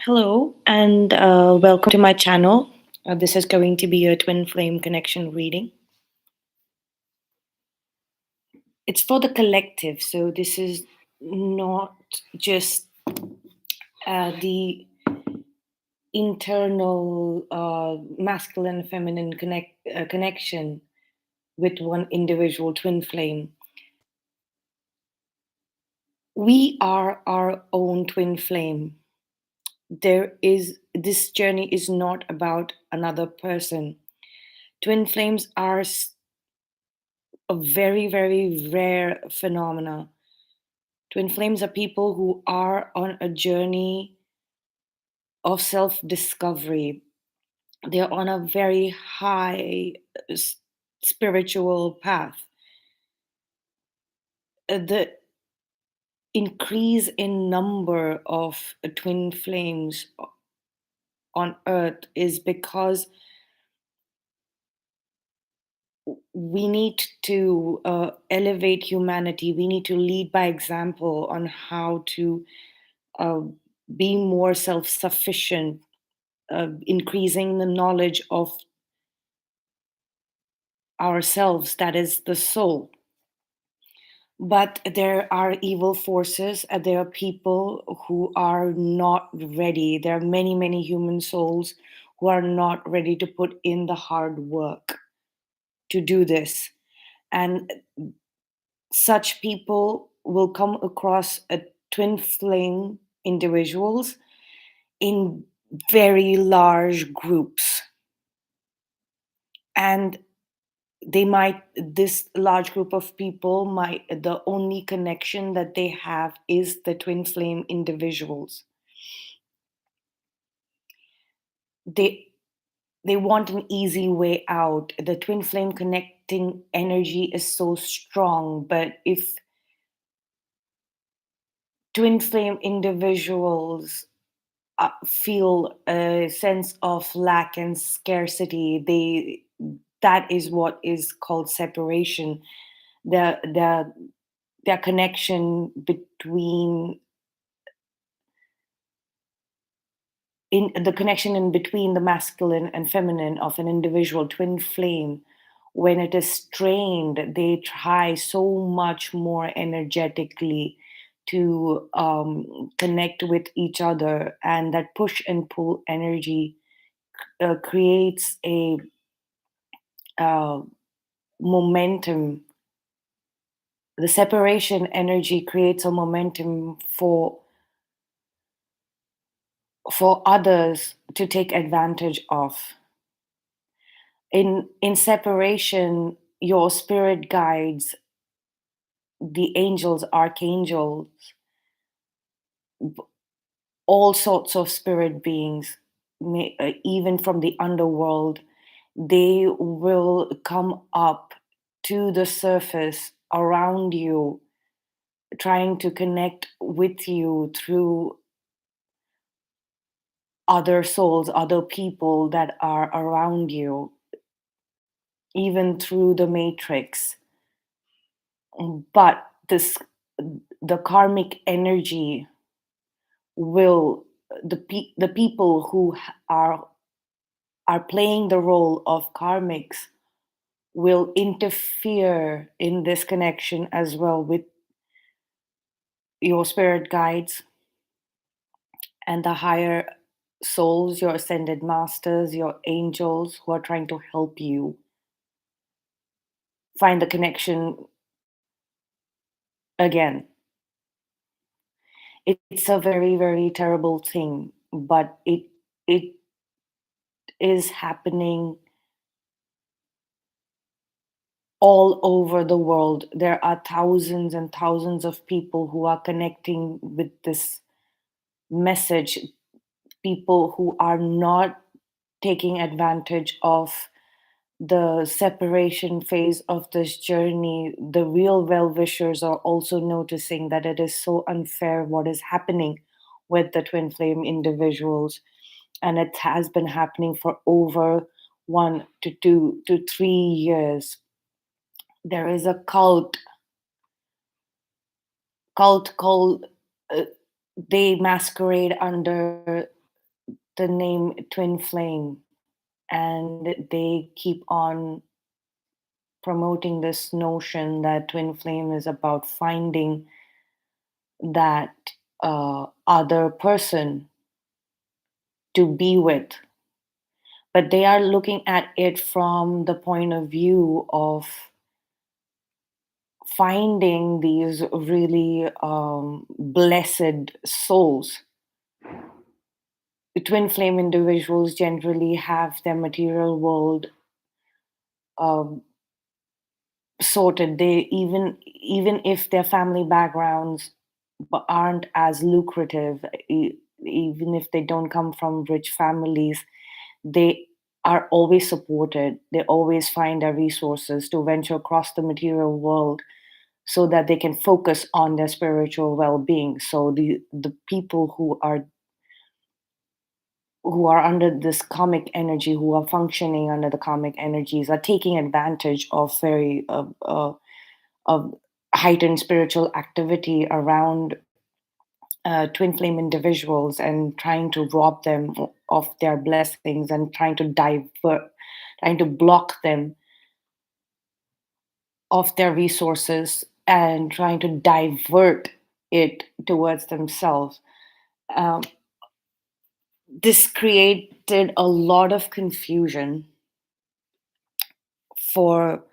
Hello and welcome to my channel. This is going to be a twin flame connection reading. It's for the collective, so this is not just the internal masculine feminine connection with one individual twin flame. We are our own twin flame. This journey is not about another person. Twin flames are a very, very rare phenomena. Twin flames are people who are on a journey of self discovery. They're on a very high spiritual path. The increase in number of twin flames on earth is because we need to elevate humanity. We need to lead by example on how to uh, be more self sufficient, increasing the knowledge of ourselves, that is the soul. But there are evil forces, there are people who are not ready. There are many, many human souls who are not ready to put in the hard work to do this. And such people will come across a twin flame individuals in very large groups. And this large group of people might, the only connection that they have is the twin flame individuals. They they want an easy way out. The twin flame connecting energy is so strong, but if twin flame individuals feel a sense of lack and scarcity, that is what is called separation. The their connection between in the connection in between the masculine and feminine of an individual twin flame, when it is strained, they try so much more energetically to connect with each other, and that push and pull energy creates a uh, momentum. The separation energy creates a momentum for others to take advantage of. In separation, your spirit guides, the angels, archangels, all sorts of spirit beings, even from the underworld, they will come up to the surface around you, trying to connect with you through other souls, other people that are around you, even through the matrix. But the karmic energy will, the people who are playing the role of karmics will interfere in this connection as well with your spirit guides and the higher souls, your ascended masters, your angels who are trying to help you find the connection again. It's a very, very terrible thing, but it is happening all over the world. There are thousands and thousands of people who are connecting with this message, people who are not taking advantage of the separation phase of this journey. The real well wishers are also noticing that it is so unfair what is happening with the twin flame individuals, and it has been happening for over 1 to 2 to 3 years. There is a cult called, uh, they masquerade under the name Twin Flame, and they keep on promoting this notion that Twin Flame is about finding that other person to be with, but they are looking at it from the point of view of finding these really blessed souls. The twin flame individuals generally have their material world um, sorted. They even if their family backgrounds aren't as lucrative, even if they don't come from rich families, they are always supported. They always find their resources to venture across the material world so that they can focus on their spiritual well-being. So the people who are under this karmic energy, who are functioning under the karmic energies, are taking advantage of very of heightened spiritual activity around twin flame individuals and trying to rob them of their blessings and trying to block them of their resources and trying to divert it towards themselves. Um, this created a lot of confusion for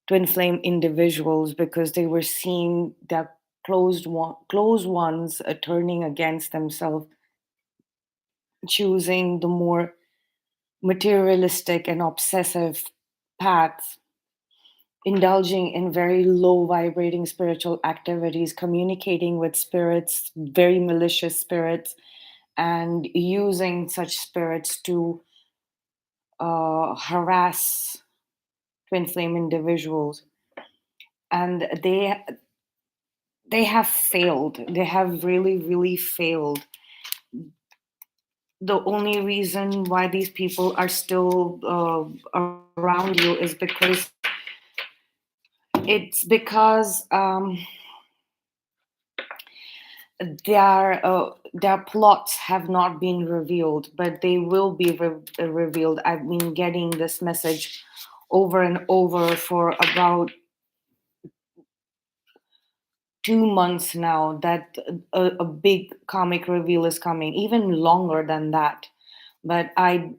twin flame individuals because they were seeing their close ones turning against themselves, choosing the more materialistic and obsessive paths, indulging in very low vibrating spiritual activities, communicating with spirits, very malicious spirits, and using such spirits to harass twin flame individuals. And they have failed. They have really, really failed. The only reason why these people are still around you is because their plots have not been revealed, but they will be revealed. I've been getting this message over and over for about 2 months now that a big comic reveal is coming, even longer than that. But I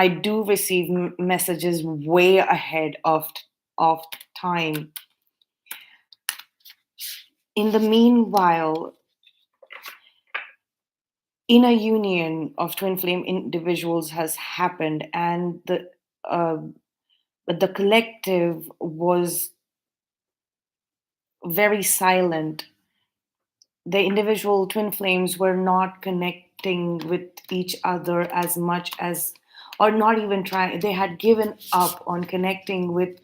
do receive messages way ahead of time. In the meanwhile, inner union of twin flame individuals has happened, and uh, the collective was very silent. The individual twin flames were not connecting with each other as much as, or not even trying. They had given up on connecting with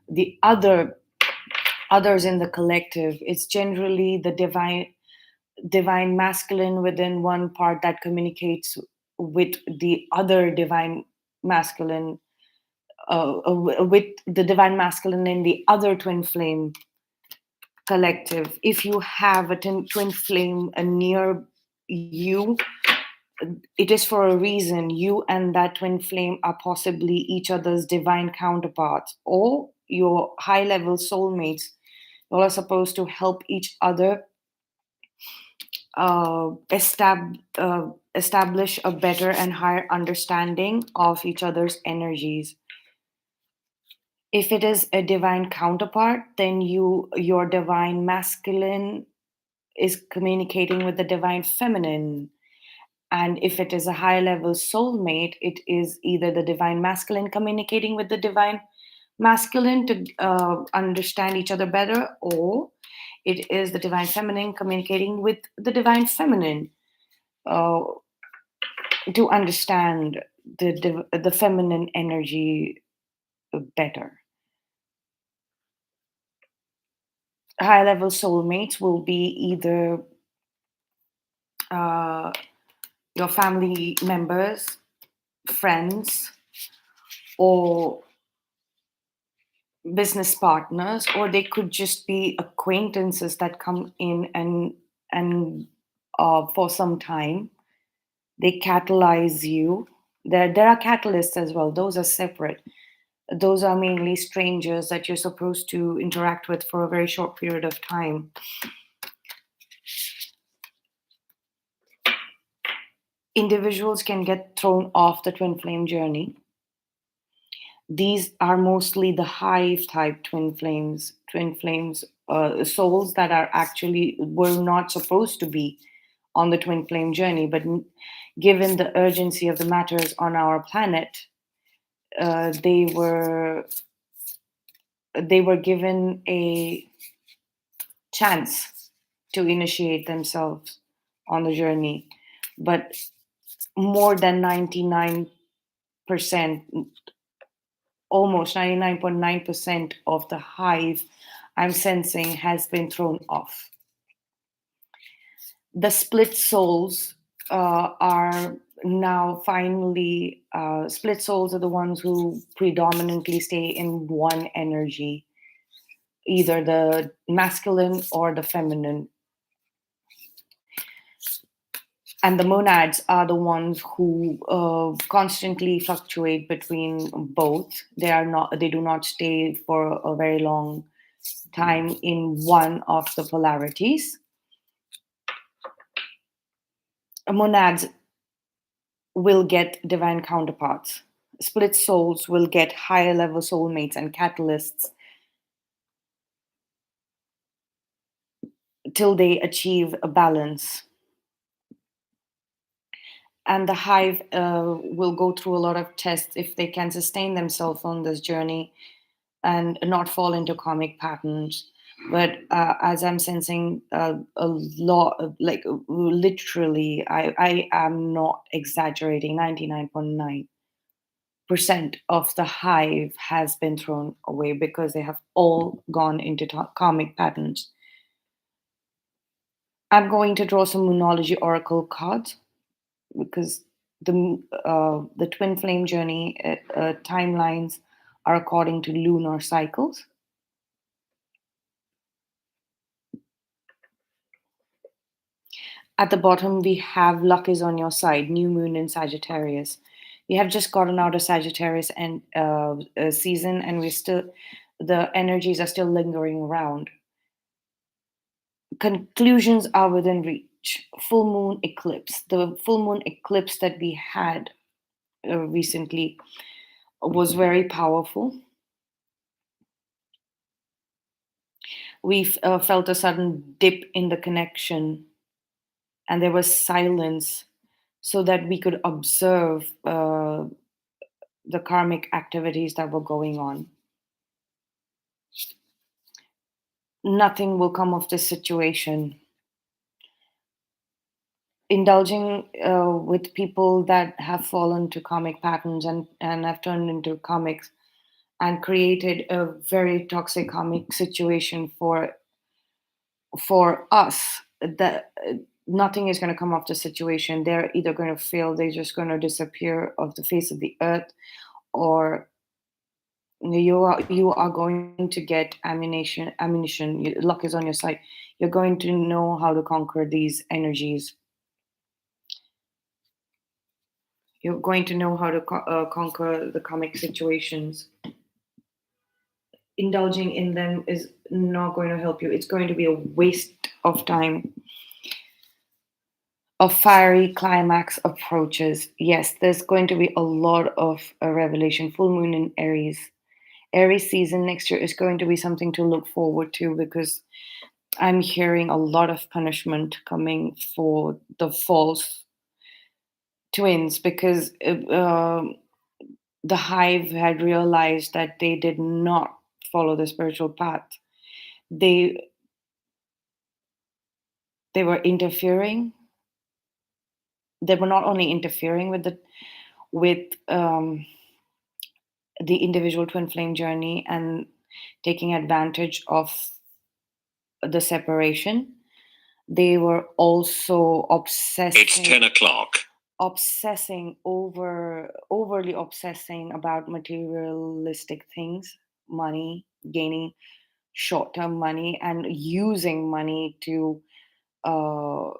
the others in the collective. It's generally the divine masculine within one part that communicates with the other divine masculine, with the divine masculine in the other twin flame collective. If you have a twin flame near you, it is for a reason. You and that twin flame are possibly each other's divine counterparts or your high level soulmates. You are supposed to help each other establish a better and higher understanding of each other's energies. If it is a divine counterpart, then your divine masculine is communicating with the divine feminine. And if it is a high level soulmate, it is either the divine masculine communicating with the divine masculine to understand each other better, or it is the divine feminine communicating with the divine feminine uh, to understand the feminine energy better. High level soulmates will be either uh, your family members, friends, or business partners, or they could just be acquaintances that come in and for some time. They catalyze you. There are catalysts as well. Those are separate. Those are mainly strangers that you're supposed to interact with for a very short period of time. Individuals can get thrown off the twin flame journey. These are mostly the hive type twin flames, souls that are actually were not supposed to be on the twin flame journey, but given the urgency of the matters on our planet, uh, they were they were given a chance to initiate themselves on the journey. But more than 99%, almost 99.9% of the hive I'm sensing has been thrown off. The split souls are now finally, split souls are the ones who predominantly stay in one energy, either the masculine or the feminine. And the monads are the ones who constantly fluctuate between both. They do not stay for a very long time in one of the polarities. Monads will get divine counterparts. Split souls will get higher level soulmates and catalysts till they achieve a balance. And the hive will go through a lot of tests if they can sustain themselves on this journey and not fall into karmic patterns. But as I'm sensing a lot, like literally, I am not exaggerating, 99.9% of the hive has been thrown away because they have all gone into karmic patterns. I'm going to draw some Moonology Oracle cards because the twin flame journey timelines are according to lunar cycles. At the bottom, we have luck is on your side, new moon in Sagittarius. We have just gotten out of Sagittarius and season, and the energies are still lingering around. Conclusions are within reach. Full moon eclipse. The full moon eclipse that we had recently was very powerful. We felt a sudden dip in the connection, and there was silence so that we could observe the karmic activities that were going on. Nothing will come of this situation. Indulging with people that have fallen to karmic patterns and have turned into karmics and created a very toxic karmic situation for us, that nothing is going to come of the situation. They're either going to fail, they're just going to disappear off the face of the earth, or you are going to get ammunition. Luck is on your side. You're going to know how to conquer these energies. You're going to know how to conquer the karmic situations. Indulging in them is not going to help you. It's going to be a waste of time. A fiery climax approaches. Yes, there's going to be a lot of revelation. Full moon in Aries. Aries season next year is going to be something to look forward to because I'm hearing a lot of punishment coming for the false twins because the hive had realized that they did not follow the spiritual path. They were interfering. They were not only interfering with the individual twin flame journey and taking advantage of the separation. They were also It's 10 o'clock. Overly obsessing about materialistic things, money, gaining short-term money, and using money to uh,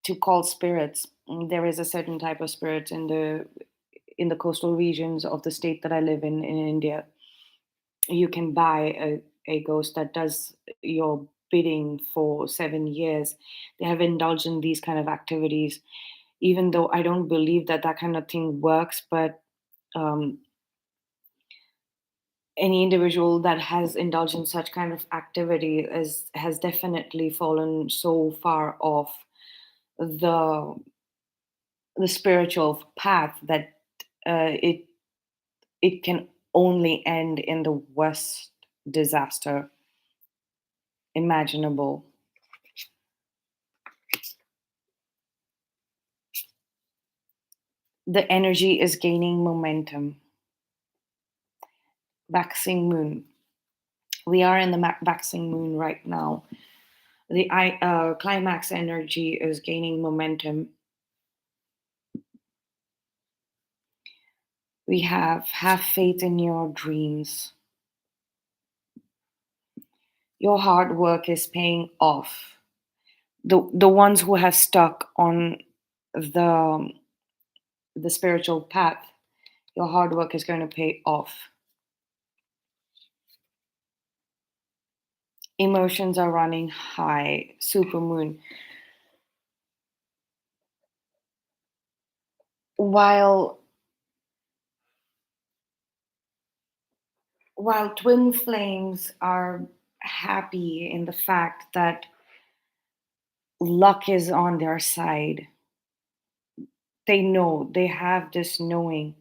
to call spirits. There is a certain type of spirit in the coastal regions of the state that I live in India. You can buy a ghost that does your bidding for 7 years. They have indulged in these kind of activities, even though I don't believe that that kind of thing works. But um, any individual that has indulged in such kind of activity has definitely fallen so far off the the spiritual path that it can only end in the worst disaster imaginable. The energy is gaining momentum. Waxing moon. We are in the waxing moon right now. The climax energy is gaining momentum. We have faith in your dreams. Your hard work is paying off. The ones who have stuck on the the spiritual path, your hard work is going to pay off. Emotions are running high. Supermoon. While while twin flames are happy in the fact that luck is on their side, they know, they have this knowing.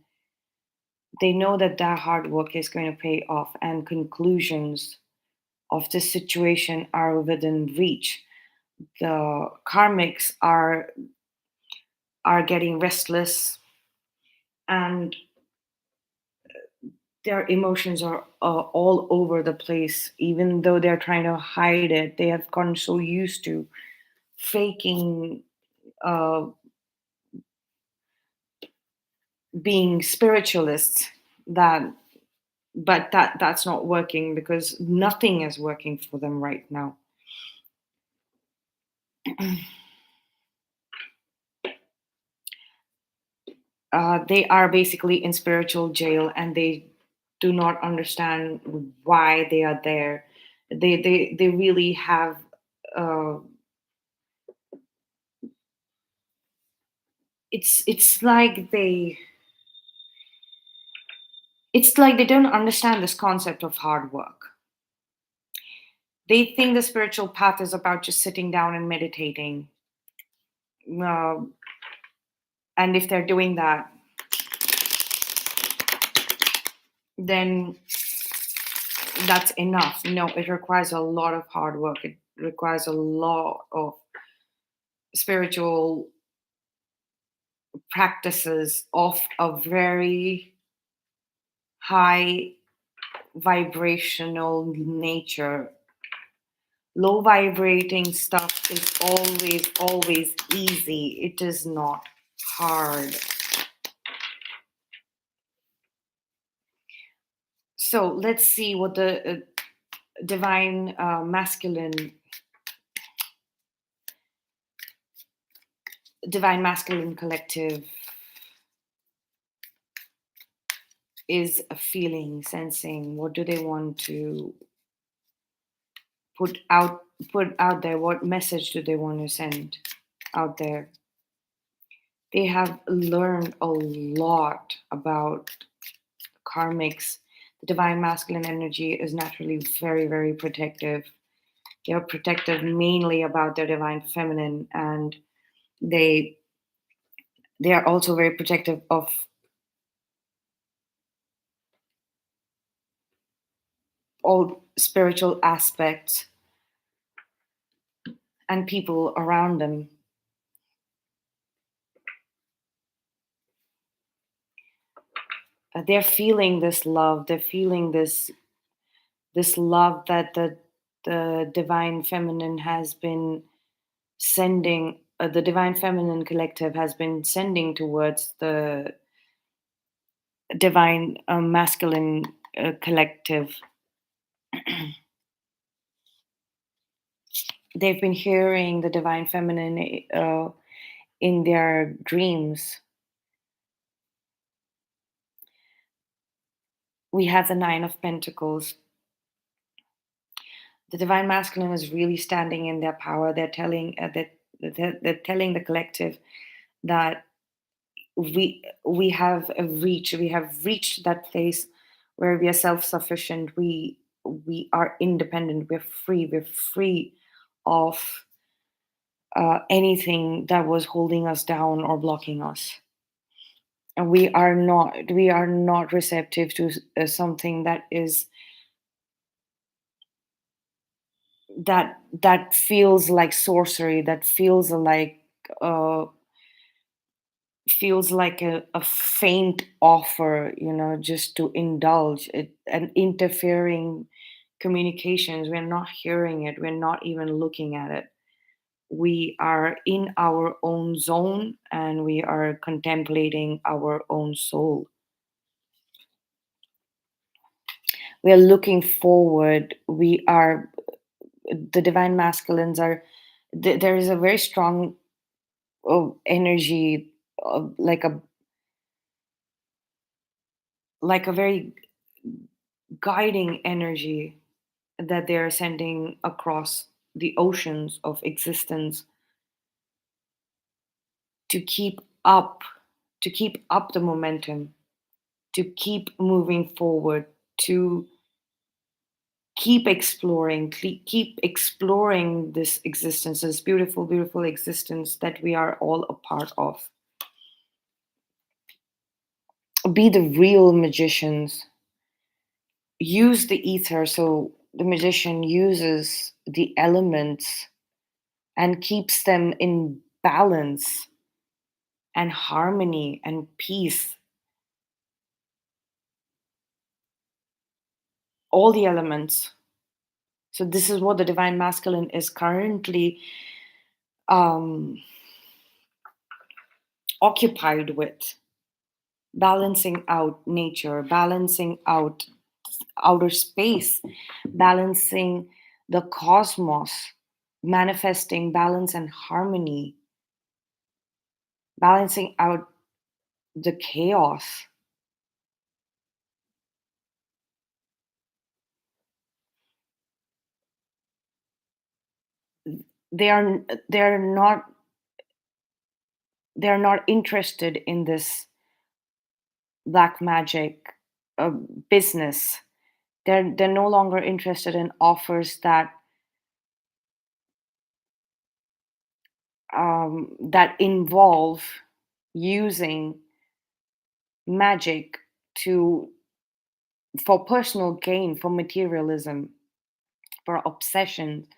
They know that their hard work is going to pay off and conclusions of this situation are within reach. The karmics are getting restless, and their emotions are all over the place. Even though they're trying to hide it, they have gotten so used to faking uh, being spiritualists that but that's not working because nothing is working for them right now. They are basically in spiritual jail, and they do not understand why they are there. They really have uh, it's like they don't understand this concept of hard work. They think the spiritual path is about just sitting down and meditating. uh, and if they're doing that, then that's enough. No, it requires a lot of hard work. It requires a lot of spiritual practices of a very high vibrational nature. Low vibrating stuff is always easy. It is not hard. So let's see what the divine masculine collective is feeling, sensing. What do they want to put out there? What message do they want to send out there? They have learned a lot about karmics. The divine masculine energy is naturally very, very protective. They are protective mainly about their divine feminine, and they they are also very protective of all spiritual aspects and people around them. They're feeling this love. They're feeling this love that the divine feminine has been sending. The divine feminine collective has been sending towards the divine masculine collective. They've been hearing the divine feminine in their dreams. We have the Nine of Pentacles. The divine masculine is really standing in their power. They're telling they're telling the collective that we have reached that place where we are self-sufficient. We are independent. We're free of anything that was holding us down or blocking us. And we are not receptive to something that feels like sorcery, that uh feels like a faint offer, just to indulge it, and interfering communications. We're not hearing it, we're not even looking at it. We are in our own zone and we are contemplating our own soul. We are looking forward. We are The divine masculines are there is a very strong energy, like a very guiding energy that they're sending across the oceans of existence to keep up the momentum, to keep moving forward, to keep exploring this existence, this beautiful existence that we are all a part of. Be the real magicians. Use the ether. So the magician uses the elements and keeps them in balance and harmony and peace. All the elements. So this is what the divine masculine is currently um, occupied with: balancing out nature, balancing out outer space, balancing the cosmos, manifesting balance and harmony, balancing out the chaos. They are they're not they're not interested in this black magic uh, business. They're no longer interested in offers that involve using magic to for personal gain, for materialism, for obsession,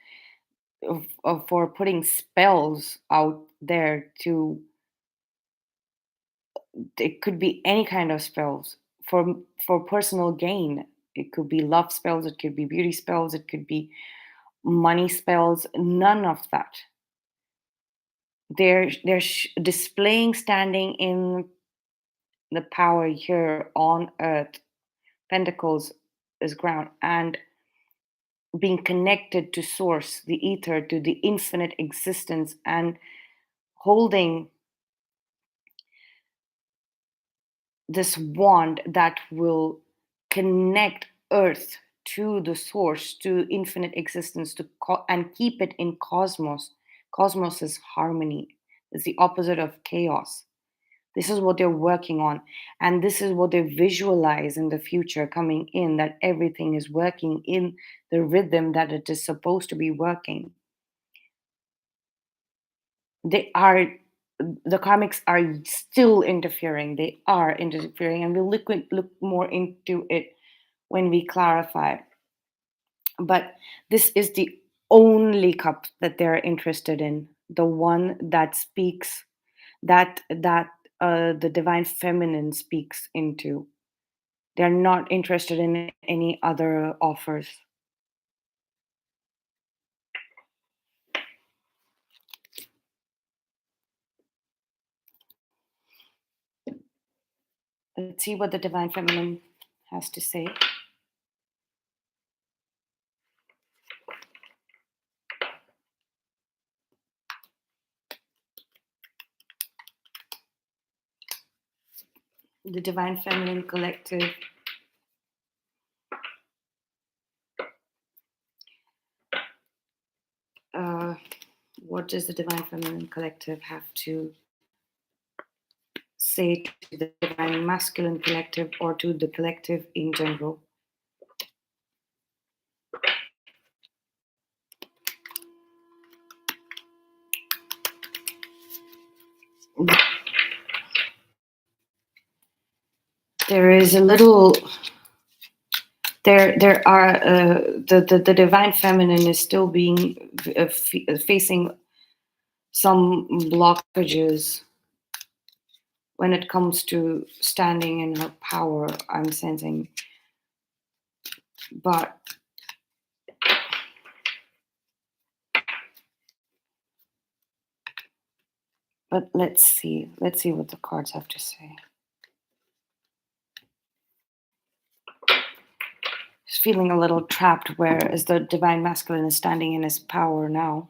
for putting spells out there. To It could be any kind of spells for personal gain. It could be love spells, it could be beauty spells, it could be money spells. None of that. They're displaying, standing in the power here on earth. Pentacles is ground, and being connected to source, the ether, to the infinite existence, and holding this wand that will connect earth to the source, to infinite existence, and keep it in cosmos. Cosmos is harmony. It's the opposite of chaos. This is what they're working on, and this is what they visualize in the future coming in, that everything is working in the rhythm that it is supposed to be working. They are The karmics are still interfering. They are interfering, and we'll look more into it when we clarify. But this is the only cup that they're interested in, the one that speaks, that the divine feminine speaks into. They're not interested in any other offers. Let's see what the divine feminine has to say. The Divine Feminine Collective what does the Divine Feminine Collective have to say to the Divine Masculine Collective or to the collective in general? There is a little. There are the Divine Feminine is still being facing some blockages when it comes to standing in her power. I'm sensing, but let's see what the cards have to say. He's feeling a little trapped, whereas the Divine Masculine is standing in his power now.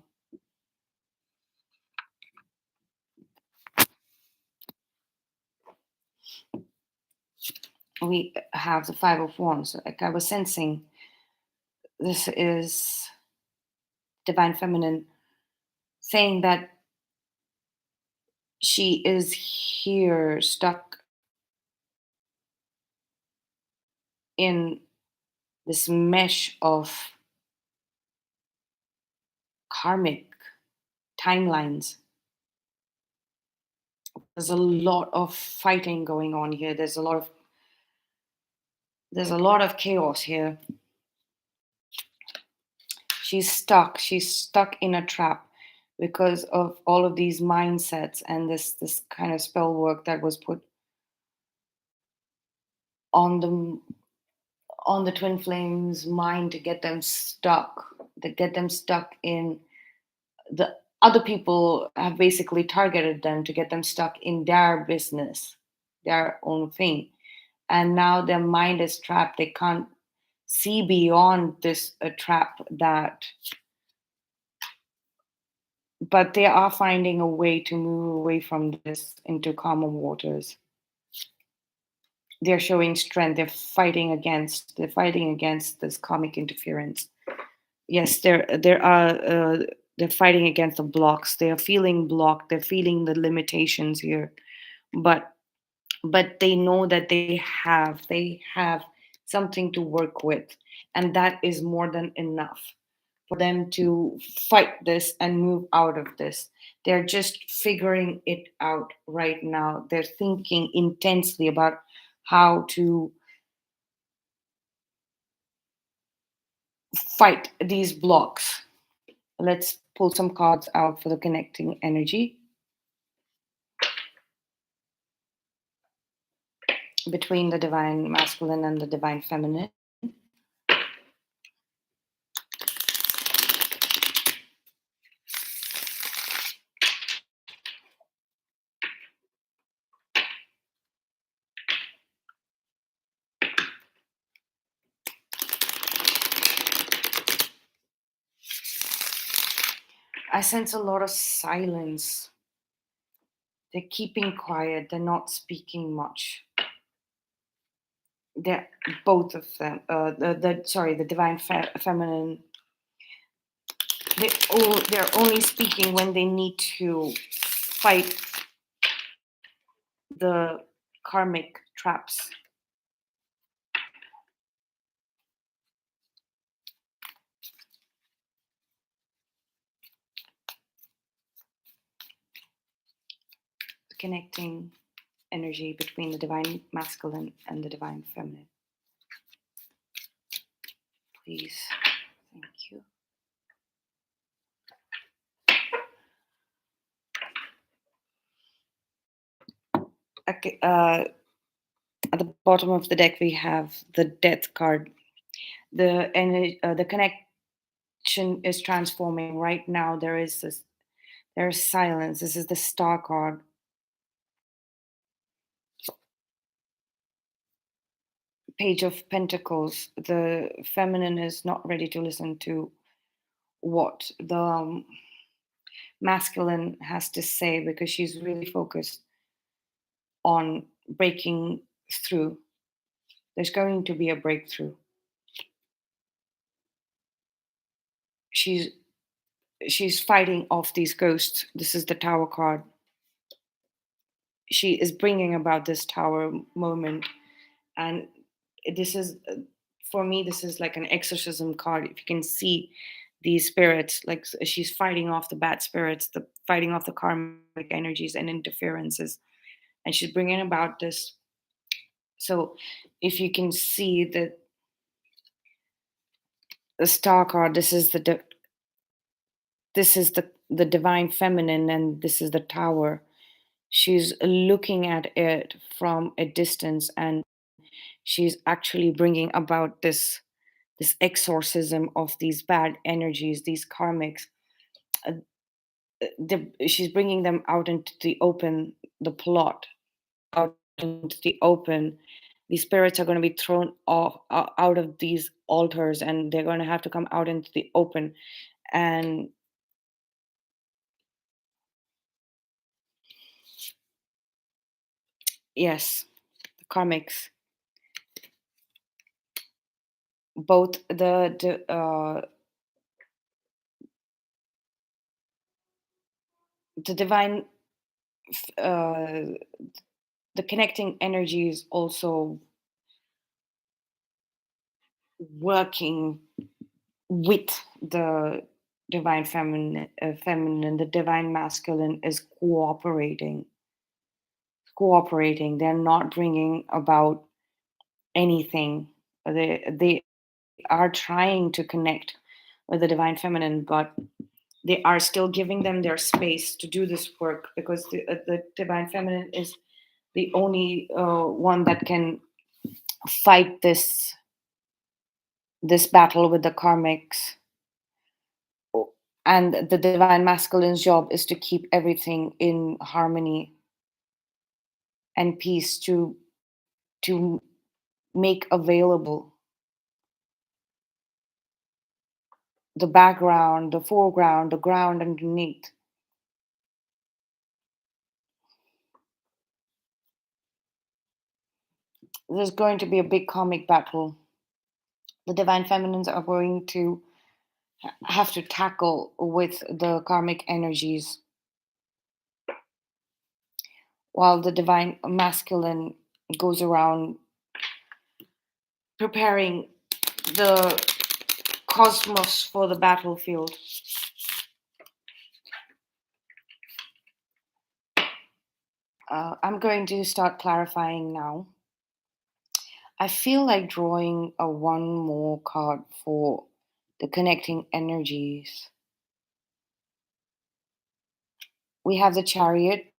We have the Five of Wands. Like I was sensing, this is Divine Feminine saying that she is here stuck in this mesh of karmic timelines. There's a lot of fighting going on here. There's a lot of chaos here. She's stuck in a trap because of all of these mindsets and this kind of spell work that was put on the twin flames mind to get them stuck, in the other people have basically targeted them to get them stuck in their business, their own thing. And now their mind is trapped. They can't see beyond this trap but they are finding a way to move away from this into calmer waters. They're showing strength. They're fighting against this karmic interference. Yes, they're fighting against the blocks. They are feeling blocked. They're feeling the limitations here, but they know that they have something to work with, and that is more than enough for them to fight this and move out of this. They're just figuring it out right now. They're thinking intensely about how to fight these blocks. Let's pull some cards out for the connecting energy between the Divine Masculine and the Divine Feminine. I sense a lot of silence. They're keeping quiet. They're not speaking much. They're both of them. The Divine Feminine. They're only speaking when they need to fight the karmic traps. Connecting energy between the Divine Masculine and the Divine Feminine. Please. Thank you. Okay, at the bottom of the deck, we have the Death card. The connection is transforming right now. There is silence. This is the Star card. Page of Pentacles. The feminine is not ready to listen to what the masculine has to say because she's really focused on breaking through. There's going to be a breakthrough. She's she's fighting off these ghosts. This is the Tower card. She is bringing about this Tower moment, and this is for me. This is like an exorcism card. If you can see these spirits, like she's fighting off the bad spirits, the fighting off the karmic energies and interferences, and she's bringing about this. So, if you can see the Star card, this is the divine feminine, and this is the Tower. She's looking at it from a distance, and she's actually bringing about this exorcism of these bad energies, these karmics. uh, she's bringing them out into the open, the plot out into the open. These spirits are going to be thrown off out of these altars, and they're going to have to come out into the open. And yes, the karmics, both the divine, uh, the connecting energy is also working with the divine feminine. The divine masculine is cooperating. They're not bringing about anything. They are trying to connect with the divine feminine, but they are still giving them their space to do this work, because the divine feminine is the only one that can fight this battle with the karmics. And the divine masculine's job is to keep everything in harmony and peace, to make available the background, the foreground, the ground underneath. There's going to be a big karmic battle. The divine feminines are going to have to tackle with the karmic energies, while the divine masculine goes around preparing the cosmos for the battlefield. I'm going to start clarifying now. I feel like drawing a one more card for the connecting energies. We have the Chariot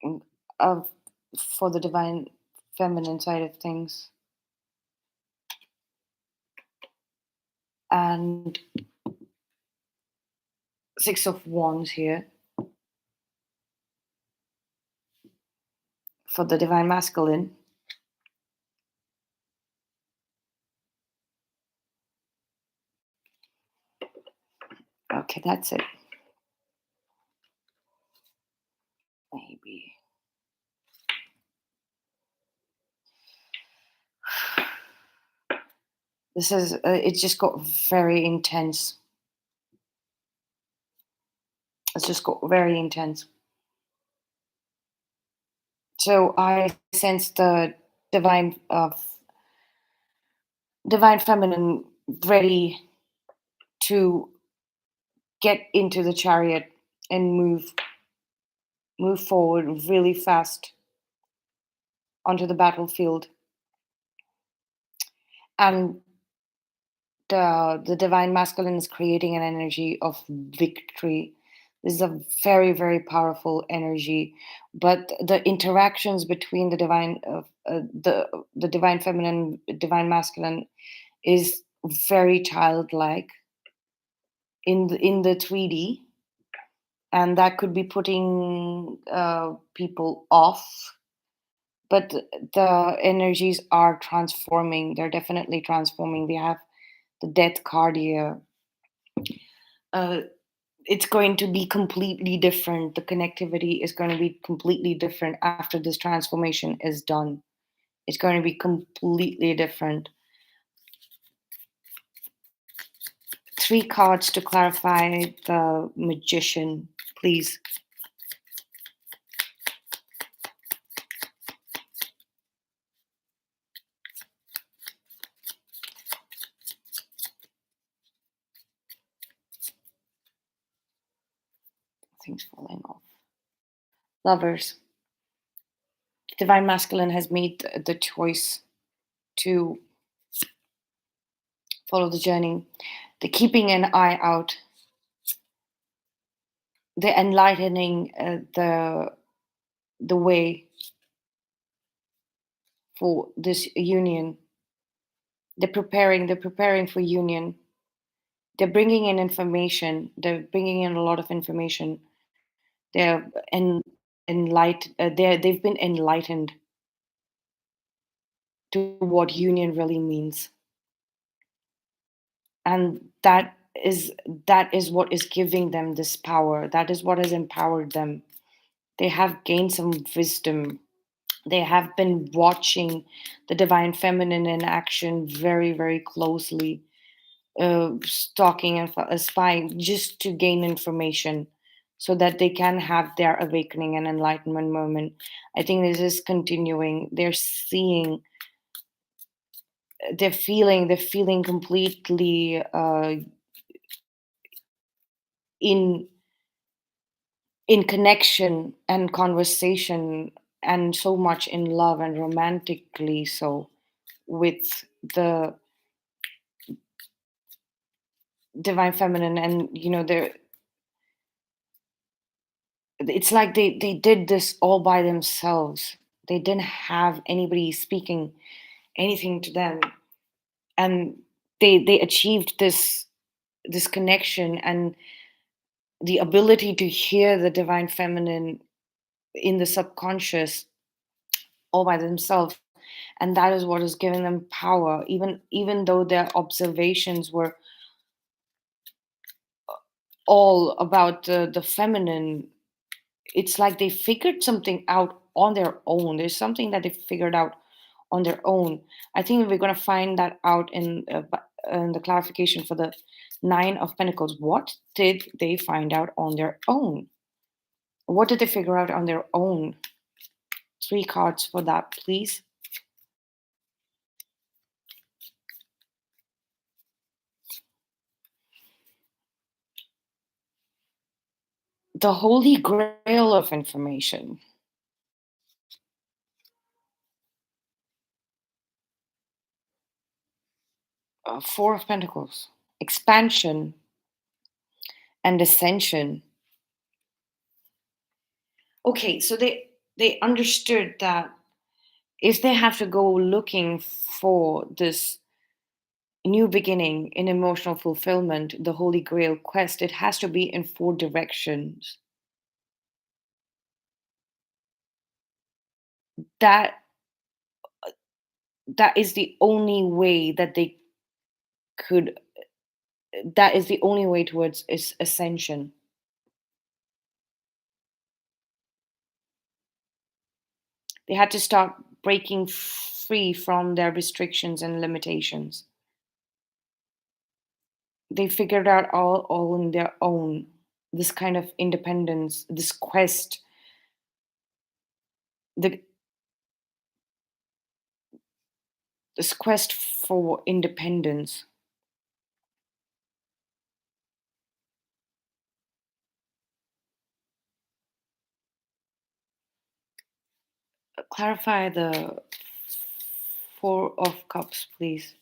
mm, of for the divine feminine side of things, and Six of Wands here for the divine masculine. Okay, that's it. Maybe. This is, it just got very intense. It's just got very intense. So I sense the divine divine feminine ready to get into the chariot and move forward really fast onto the battlefield. And the divine masculine is creating an energy of victory. This is a very, very powerful energy, but the interactions between the divine feminine, divine masculine is very childlike in the 3D, and that could be putting people off. But the energies are transforming. They're definitely transforming. We have the death card here. Uh, it's going to be completely different. The connectivity is going to be completely different after this transformation is done. It's going to be completely different. Three cards to clarify the magician, please. Things falling off. Lovers. Divine Masculine has made the choice to follow the journey. They're keeping an eye out. They're enlightening the way for this union. They're preparing for union. They're bringing in information. They're bringing in a lot of information. They're they've been enlightened to what union really means, and that is what is giving them this power. That is what has empowered them. They have gained some wisdom. They have been watching the divine feminine in action very, very closely, stalking and spying just to gain information so that they can have their awakening and enlightenment moment. I think this is continuing. They're feeling completely in in connection and conversation, and so much in love and romantically so with the divine feminine. And it's like they did this all by themselves. They didn't have anybody speaking anything to them, and they achieved this connection and the ability to hear the divine feminine in the subconscious all by themselves. And that is what is giving them power, even though their observations were all about the feminine. It's like they figured something out on their own. There's something that they figured out on their own. I think we're going to find that out in the clarification for the Nine of Pentacles. What did they find out on their own? What did they figure out on their own? Three cards for that, please. The Holy Grail of information. Four of Pentacles. Expansion and ascension. Okay, so they understood that if they have to go looking for this new beginning in emotional fulfillment, the Holy Grail quest, it has to be in four directions. That that is the only way that they could. That is the only way towards ascension. They had to start breaking free from their restrictions and limitations. They figured out all on their own. This kind of independence, this quest, the this quest for independence. Clarify the Four of Cups, please.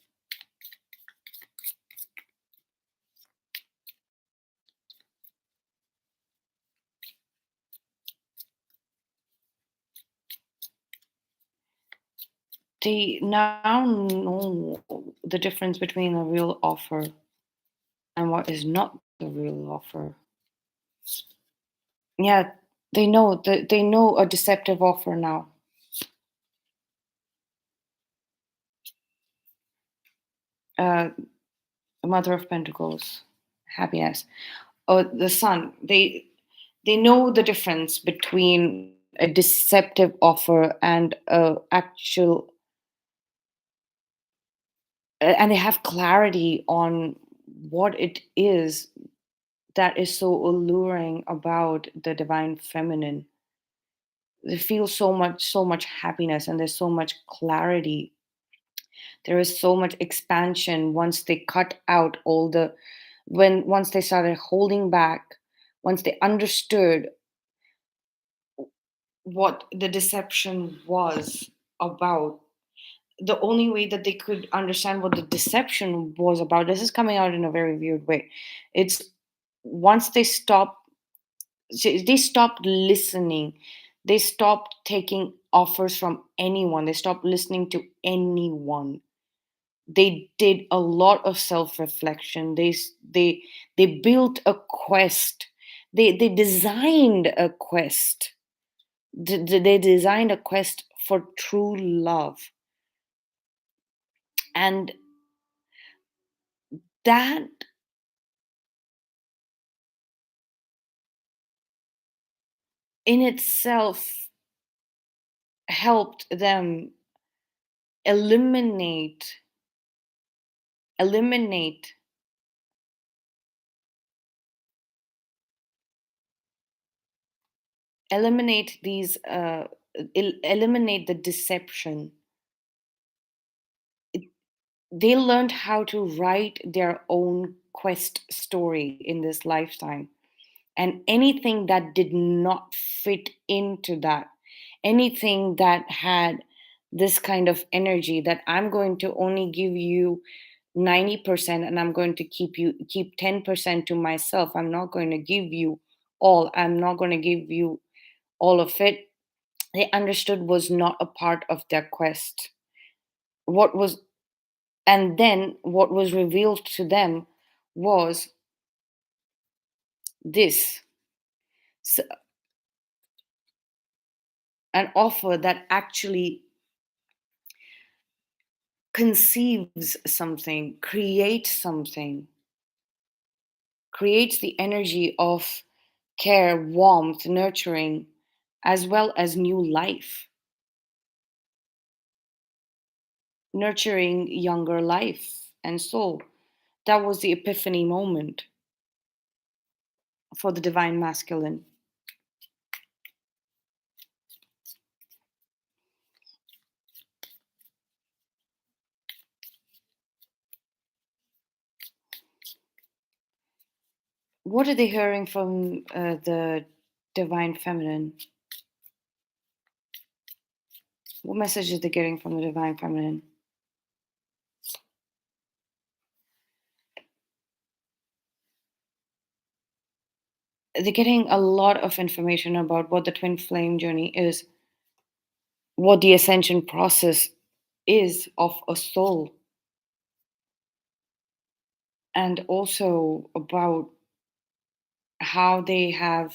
They now know the difference between a real offer and what is not the real offer. Yeah, they know a deceptive offer now. Uh, Mother of Pentacles, happiness. or the sun, they know the difference between a deceptive offer and a actual, and they have clarity on what it is that is so alluring about the divine feminine. They feel so much happiness, and there's so much clarity. There is so much expansion once they cut out all the, when once they started holding back, once they understood what the deception was about. The only way that they could understand what the deception was about, this is coming out in a very weird way. It's once they stopped listening, they stopped taking offers from anyone, they stopped listening to anyone. They did a lot of self reflection. They built a quest. They designed a quest. They designed a quest for true love. And that in itself helped them eliminate eliminate eliminate these eliminate the deception. It- they learned how to write their own quest story in this lifetime, and anything that did not fit into that, anything that had this kind of energy that I'm going to only give you 90% and I'm going to keep 10% to myself, I'm not going to give you all, I'm not going to give you all of it, they understood was not a part of their quest. What was, and then what was revealed to them was this, s- an offer that actually conceives something, creates the energy of care, warmth, nurturing, as well as new life, nurturing younger life and soul. That was the epiphany moment for the divine masculine. What are they hearing from the divine feminine? What message are they getting from the divine feminine? They're getting a lot of information about what the twin flame journey is, what the ascension process is of a soul, and also about how they have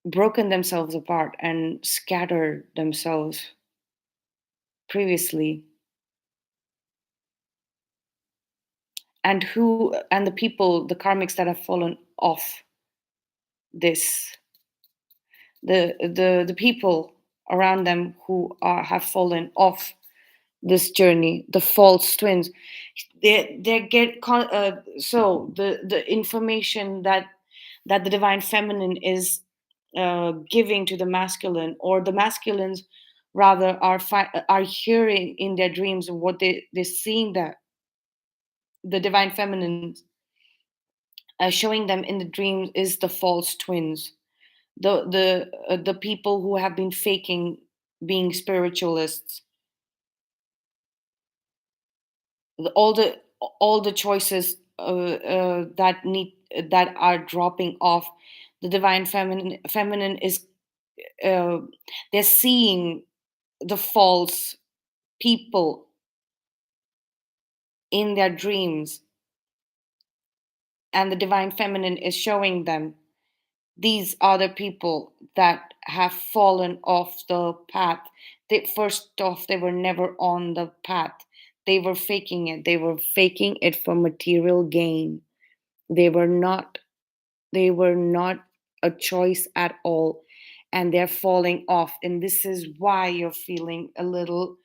broken themselves apart and scattered themselves previously, and the people, the karmics that have fallen off this, the people around them who have fallen off this journey, the false twins, so the information that the divine feminine is giving to the masculine, or the masculines rather are hearing in their dreams, what they're seeing, that the divine feminine showing them in the dreams is the false twins, the people who have been faking being spiritualists, all the choices that are dropping off. The divine feminine is uh, they're seeing the false people in their dreams, and the divine feminine is showing them these are the people that have fallen off the path. First off, they were never on the path, they were faking it, they were faking it for material gain. They were not they were not a choice at all, and they're falling off, and this is why you're feeling a little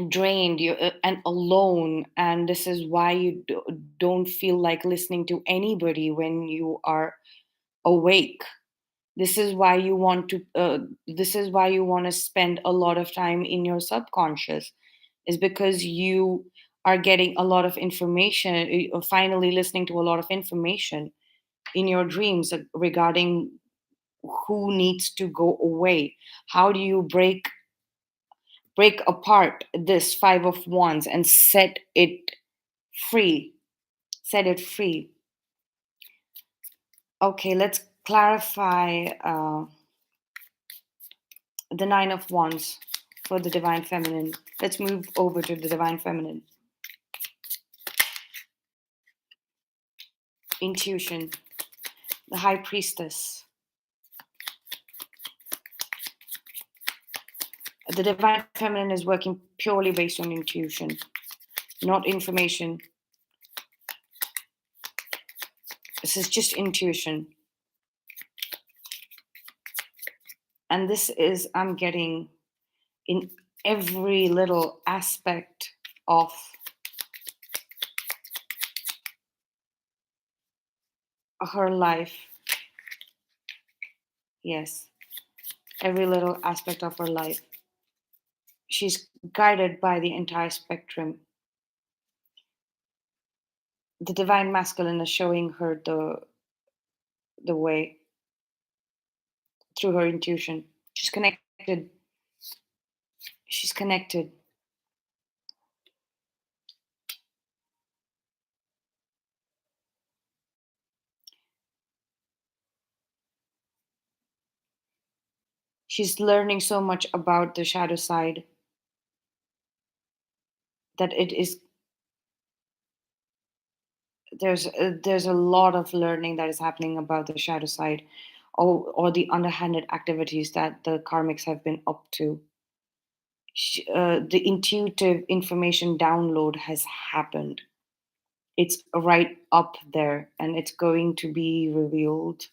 drained and alone, and this is why you don't feel like listening to anybody when you are awake. This is why you want to spend a lot of time in your subconscious, is because you are getting a lot of information, finally listening to a lot of information in your dreams regarding who needs to go away. How do you break apart this five of wands and free set it free? Okay, let's clarify the nine of wands for the divine feminine. Let's move over to the divine feminine. Intuition, the high priestess. The divine feminine is working purely based on intuition, not information. This is just intuition. And this is, I'm getting in every little aspect of her life. Yes, every little aspect of her life. She's guided by the entire spectrum. The divine masculine is showing her the way through her intuition. She's connected. She's connected. She's learning so much about the shadow side that it is there's a lot of learning that is happening about the shadow side, or the underhanded activities that the karmics have been up to. The intuitive information download has happened. It's right up there, and it's going to be revealed,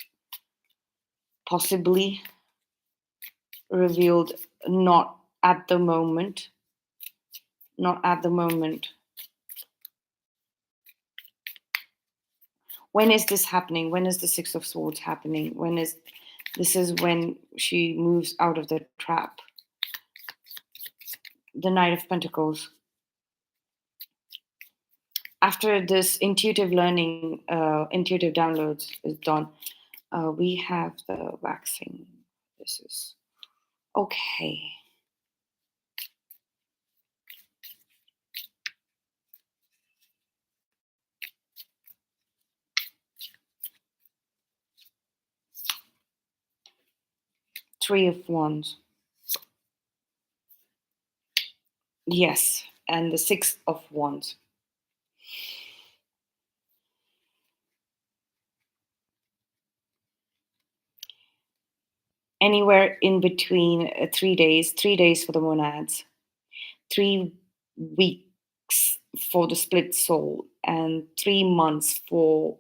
possibly revealed, not at the moment. Not at the moment. When is this happening? When is the Six of Swords happening? This is when she moves out of the trap. The Knight of Pentacles. After this intuitive learning, intuitive downloads is done, we have the waxing. This is okay. Three of Wands. Yes, and the Six of Wands. Anywhere in between 3 days for the monads, 3 weeks for the split soul, and 3 months for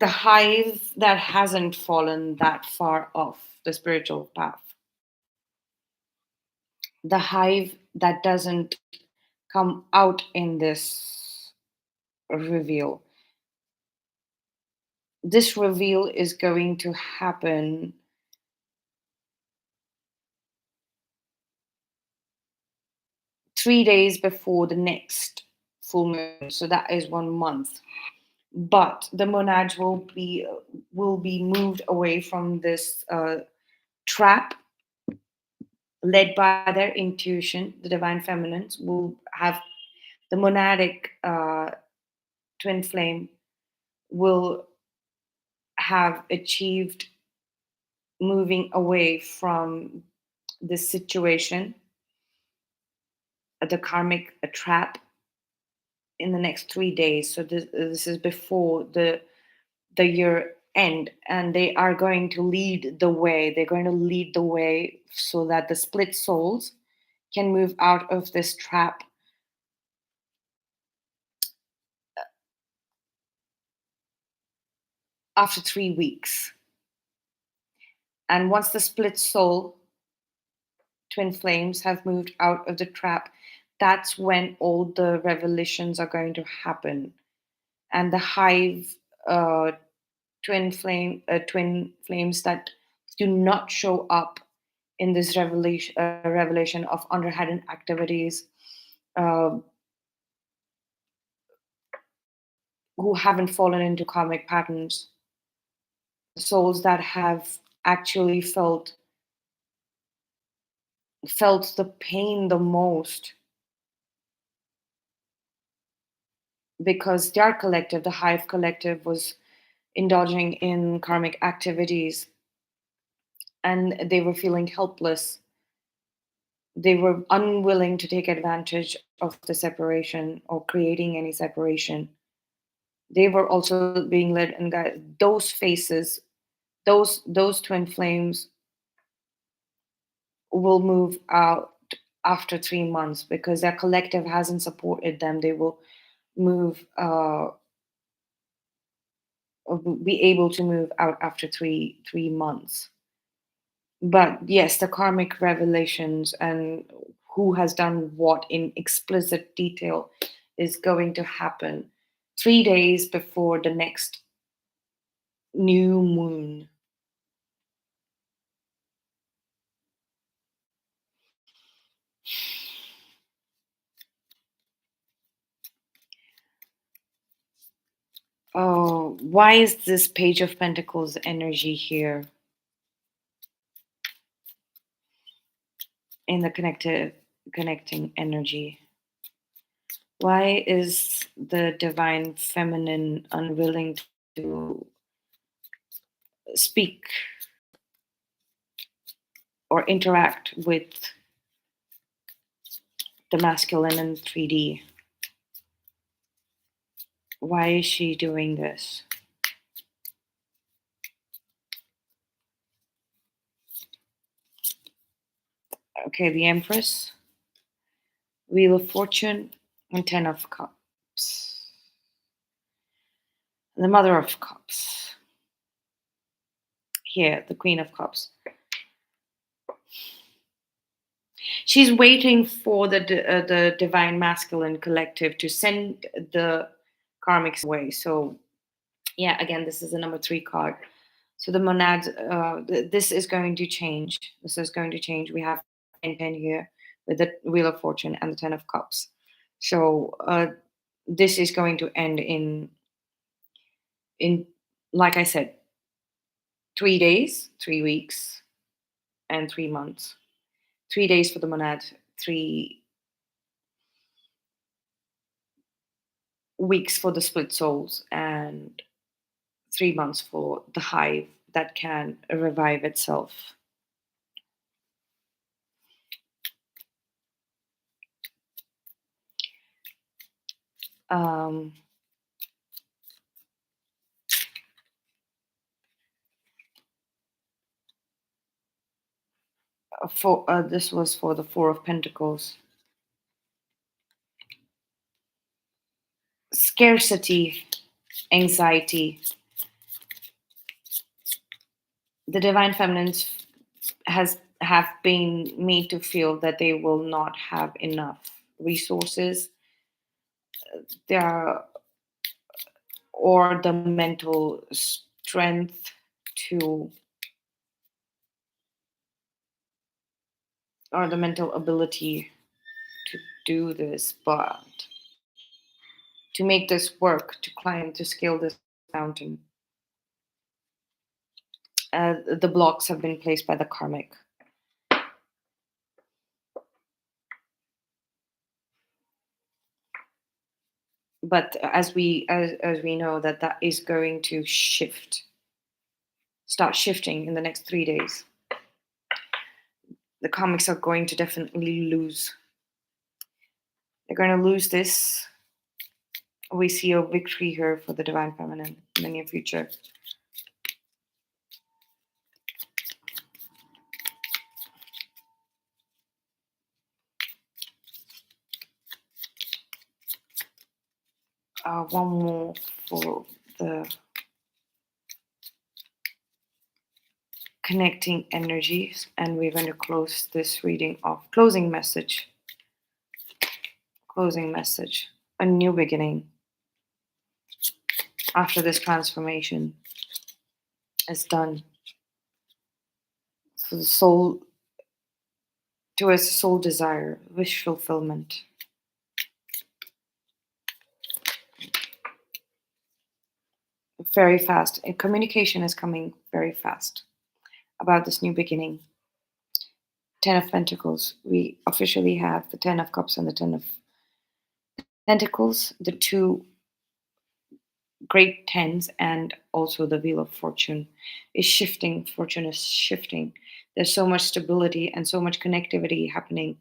the hive that hasn't fallen that far off the spiritual path. The hive that doesn't come out in this reveal. This reveal is going to happen 3 days before the next full moon. So that is 1 month. But the monads will be moved away from this trap, led by their intuition. The divine feminines will have the monadic twin flame will have achieved moving away from this situation, the karmic trap, in the next 3 days. So this is before the year end, and they are going to lead the way. They're going to lead the way so that the split souls can move out of this trap after 3 weeks. And once the split soul twin flames have moved out of the trap, that's when all the revelations are going to happen. And the hive twin flames that do not show up in this revelation of underhand activities, uh, who haven't fallen into karmic patterns, souls that have actually felt the pain the most, because their collective, the hive collective, was indulging in karmic activities, and they were feeling helpless. They were unwilling to take advantage of the separation or creating any separation. They were also being led and guided. Those faces, those twin flames will move out after 3 months because their collective hasn't supported them. They will move, be able to move out after three months. But yes, the karmic revelations and who has done what in explicit detail is going to happen 3 days before the next new moon. Oh, why is this Page of Pentacles energy here in the connecting energy? Why is the divine feminine unwilling to speak or interact with the masculine in 3D? Why is she doing this? Okay, the Empress, Wheel of Fortune, and Ten of Cups. The Mother of Cups. Here, the Queen of Cups. She's waiting for the divine masculine collective to send the karmics away. So, yeah, again, this is the number 3 card. So the monads, this is going to change. This is going to change. We have 10 here with the Wheel of Fortune and the 10 of Cups. So this is going to end in like I said, 3 days, 3 weeks, and 3 months. 3 days for the monad, 3 weeks for the split souls, and 3 months for the hive that can revive itself. Um, for this was for the 4 of Pentacles. Scarcity, anxiety. The divine feminines have been made to feel that they will not have enough resources. There, or the mental strength to, or the mental ability to do this, but to make this work, to climb, to scale this mountain, the blocks have been placed by the karmic. But as we know that is going to start shifting in the next 3 days. The comics are going to definitely lose. They're going to lose this. We see a victory here for the divine feminine in the near future. One more for the connecting energies, and we're going to close this reading off. Closing message. Closing message. A new beginning after this transformation is done for the soul, towards soul desire, wish fulfillment. Very fast. Communication is coming very fast about this new beginning. Ten of Pentacles. We officially have the Ten of Cups and the Ten of Pentacles, the two great tens, and also the Wheel of Fortune is shifting. Fortune is shifting. There's so much stability and so much connectivity happening.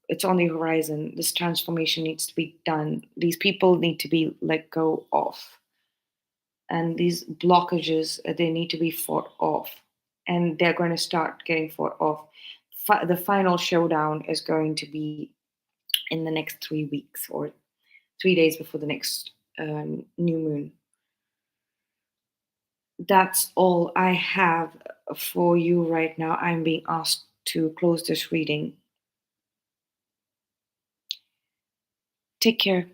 It's on the horizon. This transformation needs to be done. These people need to be let go of. And these blockages, they need to be fought off. And they're going to start getting fought off. The final showdown is going to be in the next 3 weeks, or 3 days before the next new moon. That's all I have for you right now. I'm being asked to close this reading. Take care.